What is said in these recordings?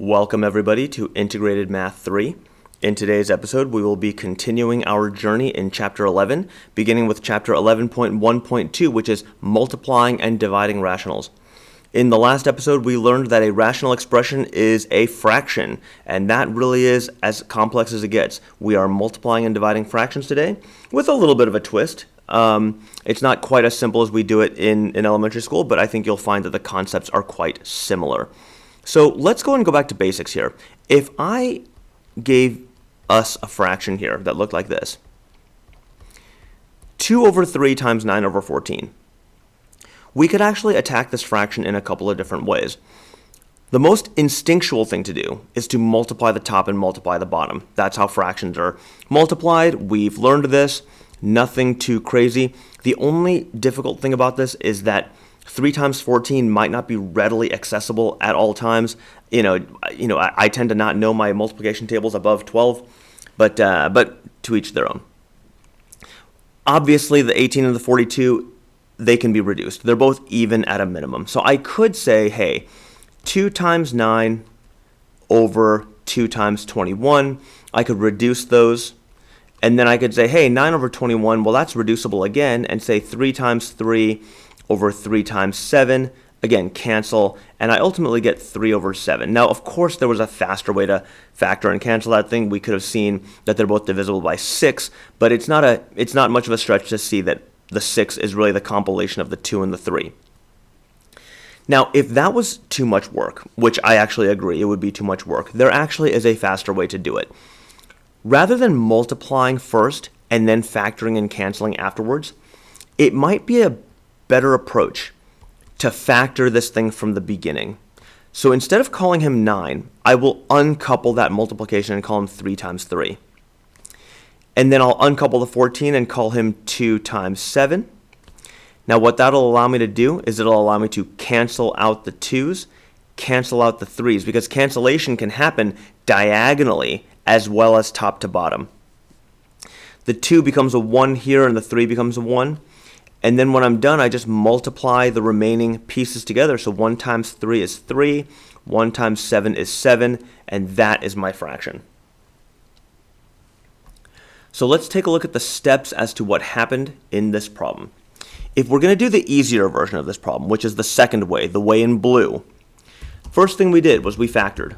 Welcome everybody to Integrated Math 3. In today's episode, we will be continuing our journey in Chapter 11, beginning with Chapter 11.1.2, which is multiplying and dividing rationals. In the last episode, we learned that a rational expression is a fraction, and that really is as complex as it gets. We are multiplying and dividing fractions today with a little bit of a twist. It's not quite as simple as we do it in elementary school, but I think you'll find that the concepts are quite similar. So let's go and go back to basics here. If I gave us a fraction here that looked like this, 2 over 3 times 9 over 14, we could actually attack this fraction in a couple of different ways. The most instinctual thing to do is to multiply the top and multiply the bottom. That's how fractions are multiplied. We've learned this. Nothing too crazy. The only difficult thing about this is that 3 times 14 might not be readily accessible at all times. I tend to not know my multiplication tables above 12, but to each their own. Obviously, the 18 and the 42, they can be reduced. They're both even at a minimum. So I could say, hey, 2 times 9 over 2 times 21. I could reduce those. And then I could say, hey, 9 over 21, well, that's reducible again, and say 3 times 3 over 3 times 7, again, cancel, and I ultimately get 3 over 7. Now, of course, there was a faster way to factor and cancel that thing. We could have seen that they're both divisible by 6, but it's not much of a stretch to see that the 6 is really the compilation of the 2 and the 3. Now, if that was too much work, which I actually agree it would be too much work, there actually is a faster way to do it. Rather than multiplying first and then factoring and canceling afterwards, it might be a better approach to factor this thing from the beginning. So instead of calling him 9, I will uncouple that multiplication and call him 3 times 3. And then I'll uncouple the 14 and call him 2 times 7. Now what that'll allow me to do is it'll allow me to cancel out the 2's, cancel out the 3's, because cancellation can happen diagonally as well as top to bottom. The 2 becomes a 1 here and the 3 becomes a 1. And then when I'm done, I just multiply the remaining pieces together. So 1 times 3 is 3, 1 times 7 is 7, and that is my fraction. So let's take a look at the steps as to what happened in this problem. If we're going to do the easier version of this problem, which is the second way, the way in blue, first thing we did was we factored.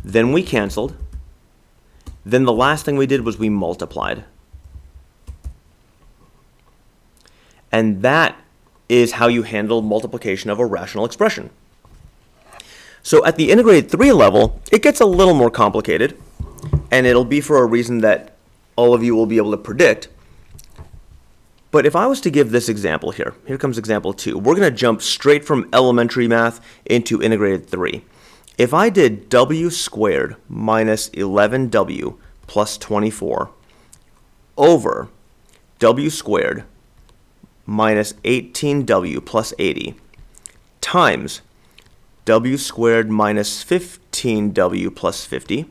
Then we canceled. Then the last thing we did was we multiplied. And that is how you handle multiplication of a rational expression. So at the integrated 3 level, it gets a little more complicated, and it'll be for a reason that all of you will be able to predict. But if I was to give this example here comes example 2. We're going to jump straight from elementary math into integrated 3. If I did w squared minus 11w plus 24 over w squared minus 18w plus 80 times w squared minus 15w plus 50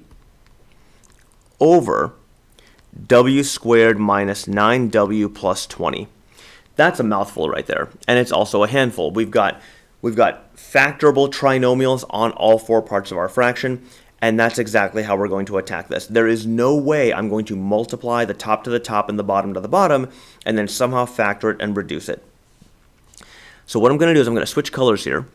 over w squared minus 9w plus 20. That's a mouthful right there, and it's also a handful. We've got factorable trinomials on all 4 parts of our fraction, and that's exactly how we're going to attack this. There is no way I'm going to multiply the top to the top and the bottom to the bottom and then somehow factor it and reduce it. So what I'm going to do is I'm going to switch colors here,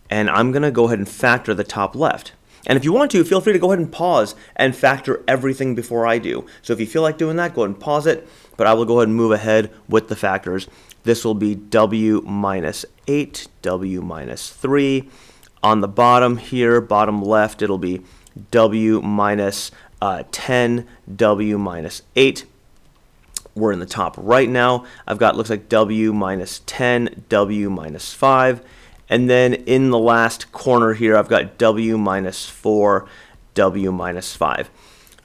and I'm going to go ahead and factor the top left. And if you want to, feel free to go ahead and pause and factor everything before I do. So if you feel like doing that, go ahead and pause it, but I will go ahead and move ahead with the factors. This will be w minus 8, w minus 3. On the bottom here, bottom left, it'll be w minus 10, w minus 8. We're in the top right now. I've got, looks like w minus 10, w minus 5. And then in the last corner here, I've got w minus 4, w minus 5.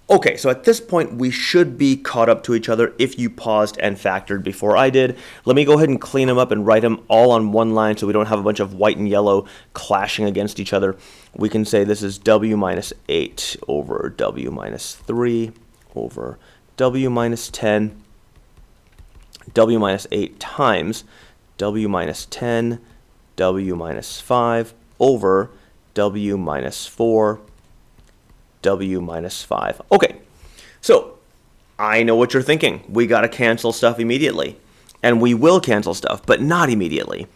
Okay, so at this point, we should be caught up to each other if you paused and factored before I did. Let me go ahead and clean them up and write them all on one line so we don't have a bunch of white and yellow clashing against each other. We can say this is w minus 8 over w minus 3 over w minus 10, w minus 8 times w minus 10, w minus 5 over w minus 4, w minus 5. Okay, so I know what you're thinking. We got to cancel stuff immediately. And we will cancel stuff, but not immediately.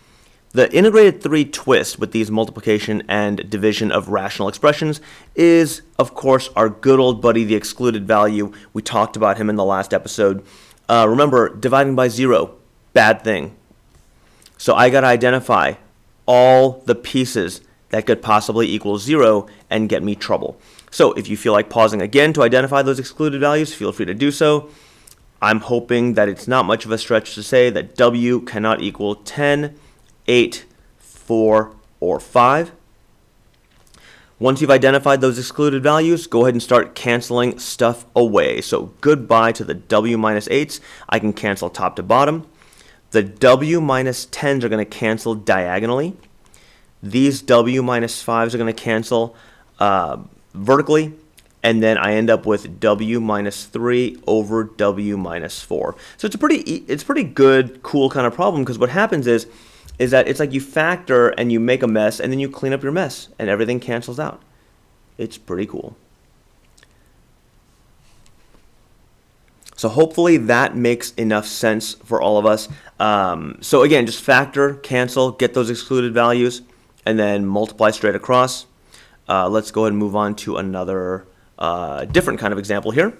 The integrated 3 twist with these multiplication and division of rational expressions is, of course, our good old buddy, the excluded value. We talked about him in the last episode. Remember, dividing by 0, bad thing. So I got to identify all the pieces that could possibly equal 0 and get me trouble. So if you feel like pausing again to identify those excluded values, feel free to do so. I'm hoping that it's not much of a stretch to say that w cannot equal 10, 8, 4, or 5. Once you've identified those excluded values, go ahead and start canceling stuff away. So goodbye to the w minus 8s. I can cancel top to bottom. The w minus 10s are going to cancel diagonally. These w minus 5s are going to cancel vertically. And then I end up with w minus 3 over w minus 4. So it's a pretty good, cool kind of problem, because what happens is that it's like you factor and you make a mess and then you clean up your mess and everything cancels out. It's pretty cool. So hopefully that makes enough sense for all of us. So again, just factor, cancel, get those excluded values, and then multiply straight across. Let's go ahead and move on to another different kind of example here.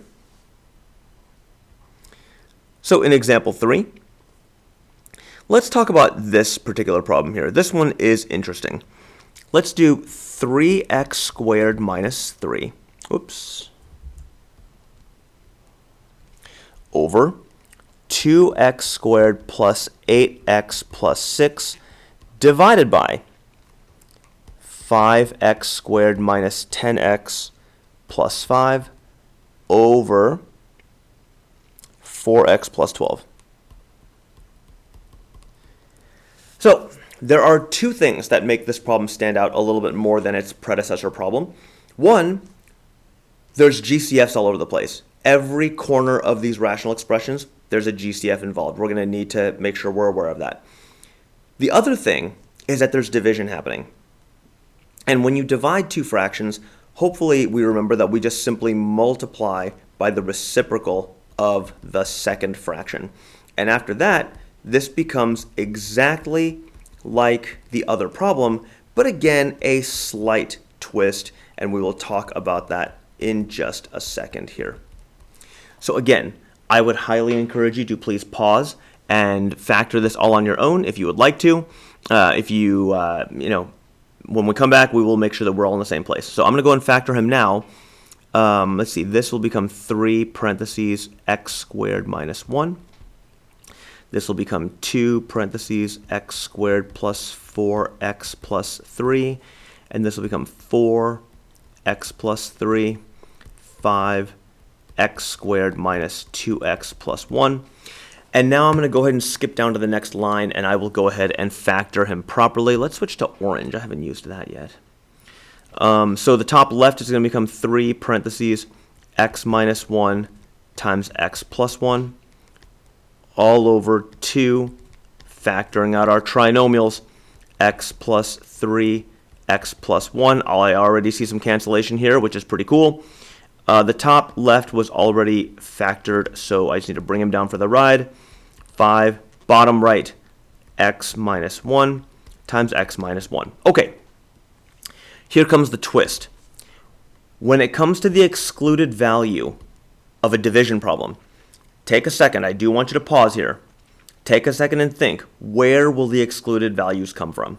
So in example 3, let's talk about this particular problem here. This one is interesting. Let's do 3x squared minus 3. Oops. Over 2x squared plus 8x plus 6 divided by 5x squared minus 10x plus 5 over 4x plus 12. So there are two things that make this problem stand out a little bit more than its predecessor problem. One, there's GCFs all over the place. Every corner of these rational expressions, there's a GCF involved. We're going to need to make sure we're aware of that. The other thing is that there's division happening. And when you divide two fractions, hopefully we remember that we just simply multiply by the reciprocal of the second fraction. And after that, this becomes exactly like the other problem, but again, a slight twist, and we will talk about that in just a second here. So again, I would highly encourage you to please pause and factor this all on your own if you would like to. When we come back, we will make sure that we're all in the same place. So I'm going to go and factor him now. Let's see, this will become 3 parentheses x squared minus 1. This will become 2 parentheses x squared plus 4x plus 3. And this will become 4x plus 3, 5x squared minus 2x plus 1. And now I'm going to go ahead and skip down to the next line, and I will go ahead and factor him properly. Let's switch to orange. I haven't used that yet. So the top left is going to become 3 parentheses x minus 1 times x plus 1 all over 2, factoring out our trinomials, x plus 3, x plus 1. I already see some cancellation here, which is pretty cool. The top left was already factored, so I just need to bring him down for the ride. 5, bottom right, x minus 1 times x minus 1. Okay, here comes the twist. When it comes to the excluded value of a division problem, take a second. I do want you to pause here. Take a second and think, where will the excluded values come from?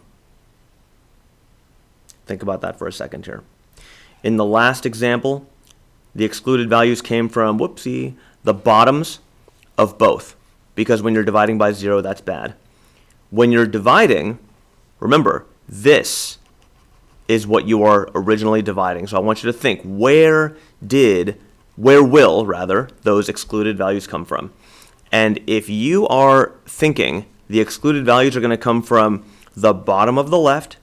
Think about that for a second here. In the last example, the excluded values came from, the bottoms of both. Because when you're dividing by 0, that's bad. When you're dividing, remember, this is what you are originally dividing. So I want you to think, where will those excluded values come from? And if you are thinking the excluded values are going to come from the bottom of the left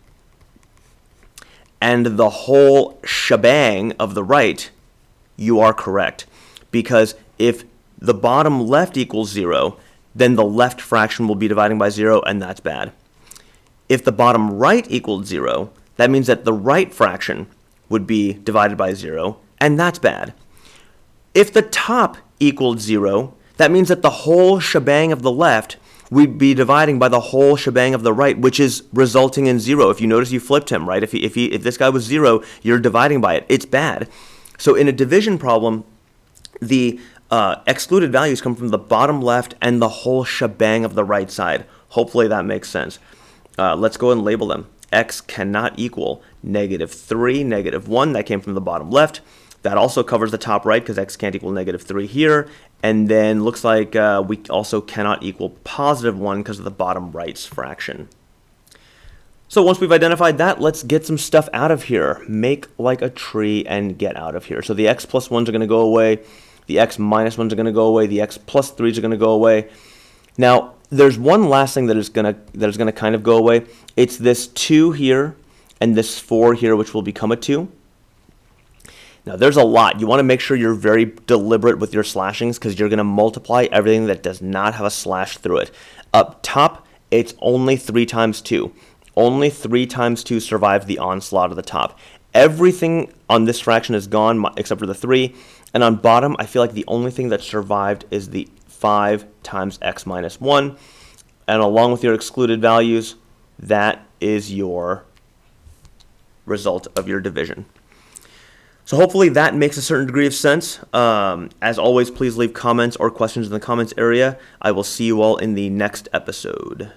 and the whole shebang of the right, you are correct. Because if the bottom left equals 0, then the left fraction will be dividing by 0, and that's bad. If the bottom right equals 0, that means that the right fraction would be divided by 0, and that's bad. If the top equaled 0, that means that the whole shebang of the left we'd be dividing by the whole shebang of the right, which is resulting in 0. If you notice, you flipped him, right? If this guy was 0, you're dividing by it. It's bad. So in a division problem, the excluded values come from the bottom left and the whole shebang of the right side. Hopefully that makes sense. Let's go and label them. X cannot equal -3, -1. That came from the bottom left. That also covers the top right because x can't equal -3 here. And then looks like we also cannot equal +1 because of the bottom right's fraction. So once we've identified that, let's get some stuff out of here. Make like a tree and get out of here. So the x plus 1s are going to go away. The x minus 1s are going to go away. The x plus 3s are going to go away. Now, there's one last thing that is going to kind of go away. It's this 2 here and this 4 here, which will become a 2. Now, there's a lot. You want to make sure you're very deliberate with your slashings because you're going to multiply everything that does not have a slash through it. Up top, it's only 3 times 2. Only 3 times 2 survived the onslaught of the top. Everything on this fraction is gone except for the 3. And on bottom, I feel like the only thing that survived is the 5 times x minus 1. And along with your excluded values, that is your result of your division. So hopefully that makes a certain degree of sense. As always, please leave comments or questions in the comments area. I will see you all in the next episode.